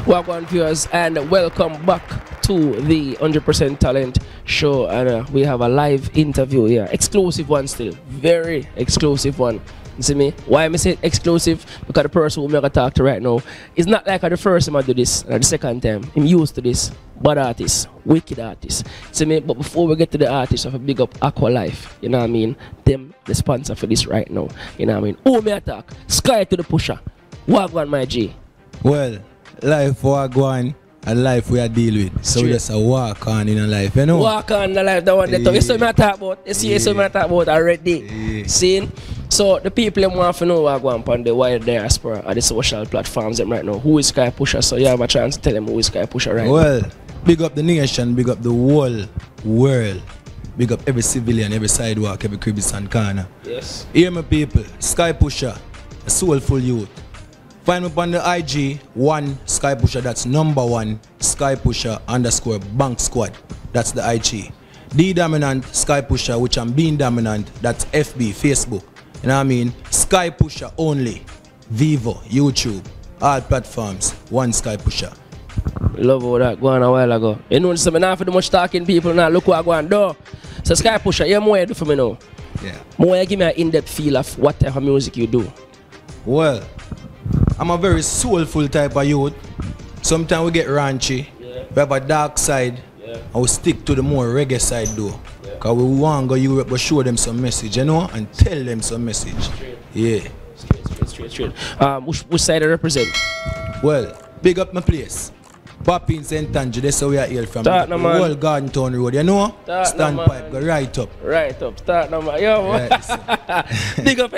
Wagwan viewers, and welcome back to the 100% Talent Show. And we have a live interview here, exclusive one still, very exclusive one. You see me? Why I say exclusive? Because the person who I'm going to talk to right now is not like the first time I do this, or the second time. I'm used to this. Bad artist, wicked artist. See me? But before we get to the artist, I have a big up Aqua Life. You know what I mean? Them the sponsor for this right now. You know what I mean? Who me attack? Sky to the pusher. Wagwan my G. Well, life wagwan and life we are deal with. So we just a walk on in a life, you know? Walk on the life, that one they talk. You see me talk about, you see me talk about already. See? So the people them want to know wagwan on the wider diaspora or the social platforms them right now. Who is Sky Pusher? So you have a chance to tell them who is Sky Pusher right now. Big up the nation, big up the whole world. Big up every civilian, every sidewalk, every crevice and corner. Yes. Hear me people, Sky Pusher, a soulful youth. Find me on the IG, one Sky Pusher, that's #1 Sky Pusher _ Bank Squad. That's the IG. D Dominant Sky Pusher, which I'm being dominant, that's FB, Facebook. You know what I mean? Sky Pusher only. Vivo, YouTube, all platforms, one Sky Pusher. Love all that going a while ago. You know, so I'm not for the much talking people now. Look what I go and do. So Sky Pusher, you more do for me now. Yeah. More give me an in-depth feel of what type of music you do. Well, I'm a very soulful type of youth. Sometimes we get raunchy. Yeah. We have a dark side. Yeah. And we stick to the more reggae side though. Yeah. Because we want to go Europe but show them some message, you know, and tell them some message. Straight. Yeah. Straight. Which side I represent? Well, big up my place. Papi in St. Andrew, that's how we are here from. Start the whole Garden Town Road, you know? Standpipe, go right up. Right up, start now, man. Yo, big up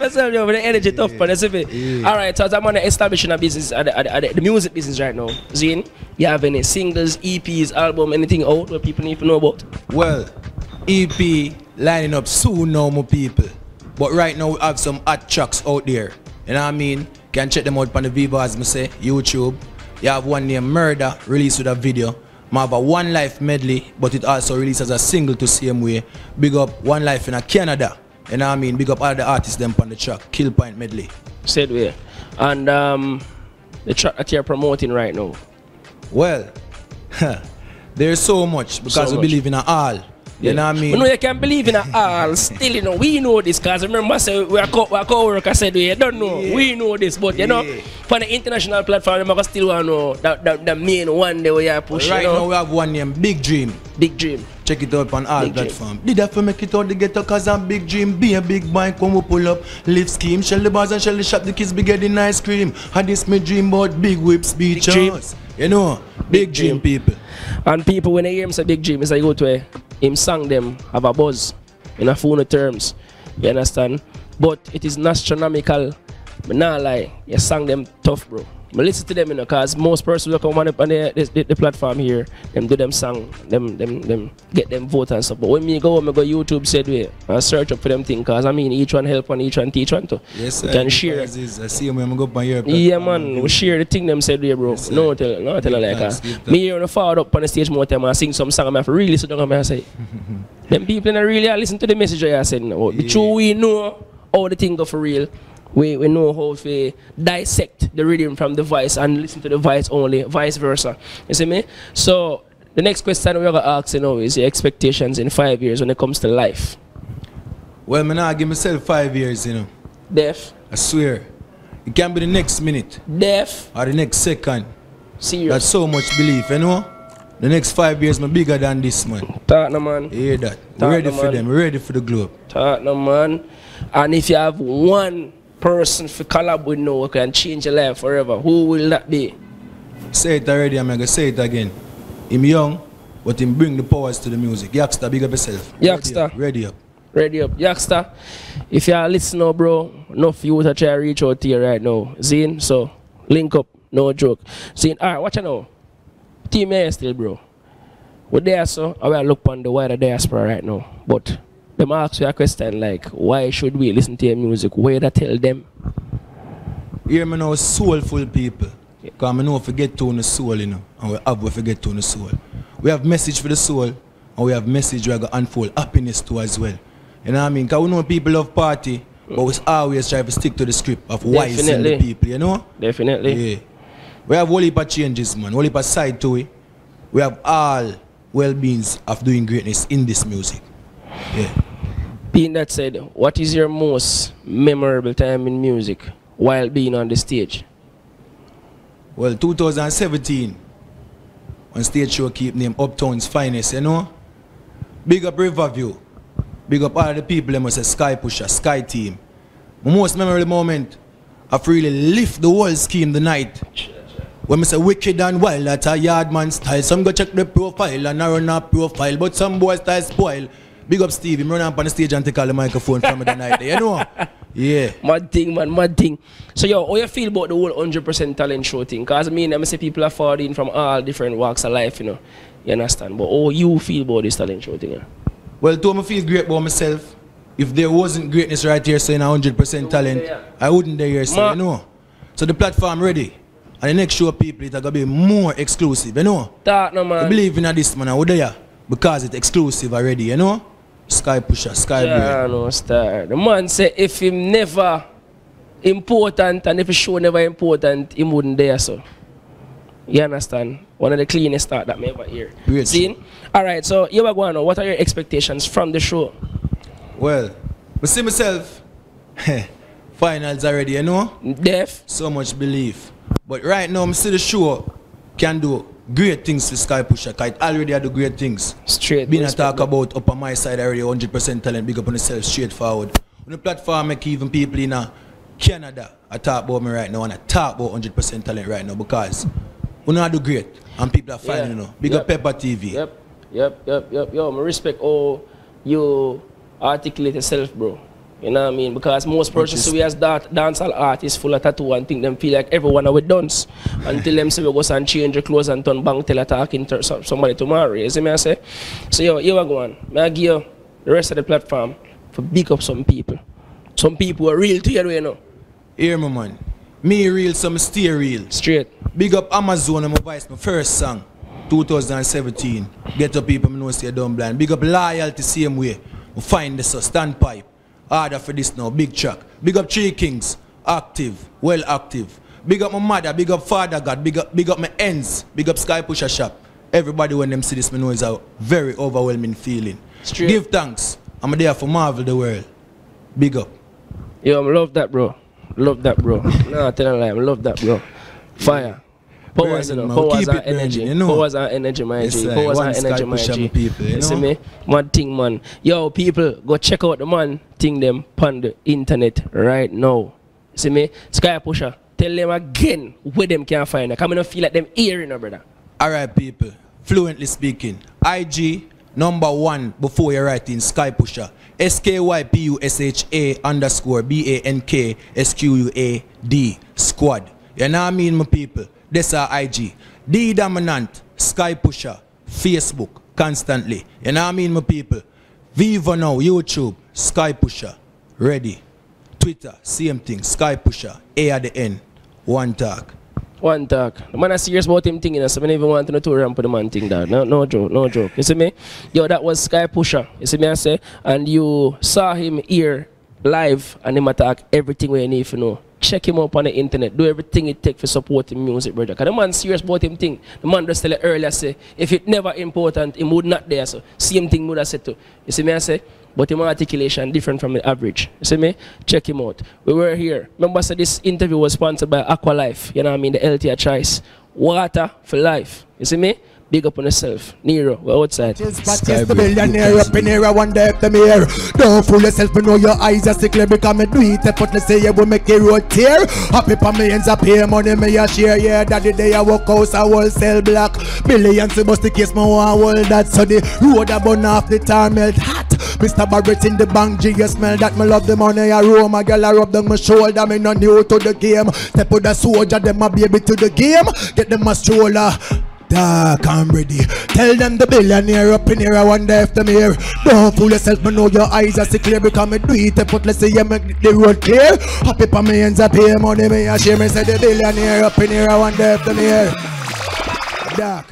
yourself, yo, with the energy tough, man. Yeah. Alright, so I'm on the establishing a business, the music business right now. Zine, you have any singles, EPs, album, anything out where people need to know about? Well, EP lining up soon now, my people. But right now we have some hot tracks out there. You know what I mean? Can check them out on the Viva, as I say, YouTube. You have one named Murder, released with a video. I have a One Life medley, but it also released as a single to same way. Big up One Life in Canada. You know what I mean? Big up all the artists them on the track. Kill Point medley. Said way. And the track that you're promoting right now? Well, there's so much because we believe in a all. You know what I mean? We know you can believe in it all. Still, you know, we know this because remember I said we are co-worker said we don't know. Yeah. We know this, but you know, for the international platform, we still want to know the main one that we are pushing. Right you know? now we have one named Big Dream. Big Dream. Check it out on all platforms. Did that for make it out the ghetto cause I'm Big Dream. Be a big bike when we pull up. Live scheme, shell the bars and shell the shop. The kids be getting ice cream. And this me dream about big whips, beaches. You know, Big Dream people. And people when they hear him say Big Dream, it's like go to him sang them have a buzz in a phone terms. You understand? But it is not astronomical. But not lie, you sang them tough, bro. But listen to them, you know, because most persons who come on the platform here, them do them song, them get them vote and stuff. But when me go YouTube said way, I search up for them things, because I mean each one help one, each one teach one too. Yes, we can share. I see them when I go up on your platform. Yeah, man, we share the thing them said way, bro. Yes, no tell like that. Me here on the forward up on the stage more time and sing some song, I have to really sit down and I say, them people don't really listen to the message I said now. The true we know how the thing go for real. We know how to dissect the rhythm from the voice and listen to the voice only, vice versa. You see me? So the next question we're gonna ask you know is your expectations in 5 years when it comes to life. Well, man, I give myself 5 years, you know. Deaf. I swear. It can be the next minute. Deaf. Or the next second. Serious. That's so much belief, you know. The next 5 years, I'm bigger than this, man. Talk no man. You hear that? We're ready for them. We're ready for the globe. Talk no man. And if you have one person for collab with now who can change your life forever, who will that be? Say it already, I'm gonna say it again. Him young, but him bring the powers to the music. Youngster, big up yourself. Youngster. Ready up. Ready up. Youngster, if you are listening, bro, enough you to try to reach out to you right now. Zine, so link up, no joke. Zine, alright, watch out now. Team here still, bro. We're there, so I will look on the wider diaspora right now. But them ask you a question like, why should we listen to your music? Where to tell them? Hear me now, soulful people. Because I know if we get to the soul, you know, and we have to get to the soul. We have message for the soul, and we have message where we got unfold happiness to as well. You know what I mean? Because we know people love party, but we always try to stick to the script of why send the people, you know? Definitely. Yeah. We have whole heap of changes, man. Whole heap of side to it. We have all well-beings of doing greatness in this music. Yeah. Being that said, what is your most memorable time in music while being on the stage? Well, 2017, on stage show keep name Uptown's Finest, you know? Big up Riverview. Big up all the people, they must say Sky Pusher, Sky Team. My most memorable moment, I've really lift the whole scheme the night. When I say wicked and wild, that's a yard man style. Some go check the profile and I run a profile, but some boy style spoil. Big up Steve, him run up on the stage and take all the microphone from me the night, you know? Yeah. Mad thing, man, mad thing. So, yo, how you feel about the whole 100% talent show thing? Because I mean, I say people are falling from all different walks of life, you know. You understand? But how you feel about this talent show thing? Yeah? Well, to me feel great about myself. If there wasn't greatness right here saying 100% talent, I wouldn't dare here say, you know. So the platform ready. And the next show people, it's going to be more exclusive, you know. That no, man. I believe in this, man, I would there. Because it's exclusive already, you know. Sky Pusher, Sky Brain. Yeah, no, star. The man say if him never important and if the show never important, he wouldn't dare so. You understand? One of the cleanest start that me ever hear. See? Alright, so you are going on. What are your expectations from the show? Well, I see myself finals already, you know? Def. So much belief. But right now I see the show can do great things for Sky Pusher, because it already had the great things. Straight. Being a talk about up on my side already 100% talent, big up on yourself, straightforward. On the platform, make even people in Canada I talk about me right now, and I talk about 100% talent right now, because we know I do great and people are finding, you know. Big up Pepper TV. Yep. Yo, I respect all you articulate yourself, bro. You know what I mean? Because most persons who as dancehall artists full of tattoo and think them feel like everyone are with dance until them say we go and change your clothes and turn bang till attacking somebody tomorrow. You see me I say? So yo, here we go on. I give you the rest of the platform for big up some people. Some people are real to you, you know. Hear me, man. Me real, some stay real. Straight. Big up Amazon and my voice, my first song, 2017. Get up people, me know say dumb blind. Big up Loyalty same way. We find this standpipe. Harder for this now, big track. Big up Three Kings, active, well active. Big up my mother, big up Father God, big up my ends, big up Sky Pusher Shop. Everybody when them see this, me know is a very overwhelming feeling. Straight. Give thanks. I'm there for Marvel the world. Big up. Yo, I love that, bro. Love that, bro. Nah, tell a lie, I love that, bro. Fire. Powers, you know. Powers and energy. You know? Powers and energy, my G. Powers and energy, my G. People, you see me? Mad thing, man. Yo, people, go check out the man thing them on the internet right now. See me? Sky Pusher. Tell them again where them can find it. I don't feel like them hearing, brother. Alright, people. Fluently speaking. IG #1 before you write in Sky Pusher. SKYPUSHA_BANKSQUAD squad. You know what I mean, my people? That's our IG. The Dominant, Sky Pusher, Facebook, constantly. You know what I mean, my people? Viva now, YouTube, Sky Pusher, ready. Twitter, same thing, Sky Pusher, A at the end, one talk. One talk. The man is serious about him thinking, so I don't even want to ramp with the man thing down. No joke, no joke. You see me? Yo, that was Sky Pusher. You see me, I say? And you saw him here live and him attack everything we need to know. Check him up on the internet. Do everything it takes for supporting music, brother. Because the man serious about him thing. The man just tell it earlier, say, if it never important, he would not there. So same thing would have said too. You see me, I say? But his articulation different from the average. You see me? Check him out. We were here. Remember, so this interview was sponsored by Aqua Life. You know what I mean? The healthier choice. Water for life. You see me? Big up on yourself. Nero, we're outside. The billionaire up in here, I wonder if them here. Don't fool yourself, you know your eyes are sickly because me do it. But let's say you will make a road tear. Happy for millions of pay money, me a share. Yeah, that the day I walk out, I will sell black. Billions, to bust the case, me want all that. So the road a burn off, the tar melt hot. Mr. Barrett in the bank, G, you smell that. Me love the money, I roam. A girl I rub down my shoulder, me not new to the game. Step with the soldier, them a baby to the game. Get them a stroller. Dark, I'm ready. Tell them the billionaire up in here, I wonder if them here. Don't fool yourself, me know your eyes are sick clear because me do it, but let's say you make the road clear. Happy for me ends up here, money me a share. Me say the billionaire up in here, I wonder if them here. Dark.